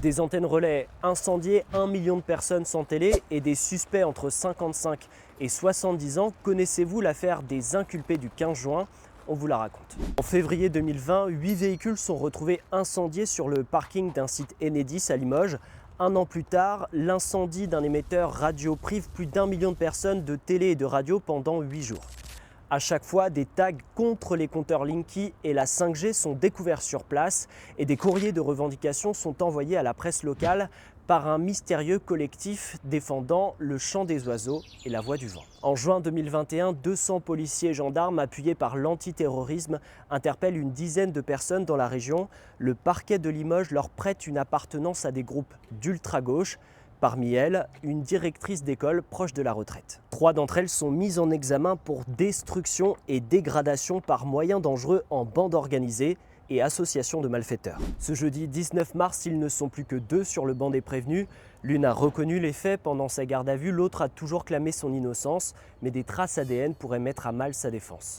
Des antennes relais incendiées, 1 million de personnes sans télé et des suspects entre 55 et 70 ans. Connaissez-vous l'affaire des inculpés du 15 juin? On vous la raconte. En février 2020, 8 véhicules sont retrouvés incendiés sur le parking d'un site Enedis à Limoges. Un an plus tard, l'incendie d'un émetteur radio prive plus d'1 million de personnes de télé et de radio pendant 8 jours. À chaque fois, des tags contre les compteurs Linky et la 5G sont découverts sur place et des courriers de revendication sont envoyés à la presse locale par un mystérieux collectif défendant le chant des oiseaux et la voix du vent. En juin 2021, 200 policiers et gendarmes appuyés par l'antiterrorisme interpellent une dizaine de personnes dans la région. Le parquet de Limoges leur prête une appartenance à des groupes d'ultra-gauche. Parmi elles, une directrice d'école proche de la retraite. 3 d'entre elles sont mises en examen pour destruction et dégradation par moyens dangereux en bande organisée et association de malfaiteurs. Ce jeudi 19 mars, ils ne sont plus que 2 sur le banc des prévenus. L'une a reconnu les faits pendant sa garde à vue, l'autre a toujours clamé son innocence, mais des traces ADN pourraient mettre à mal sa défense.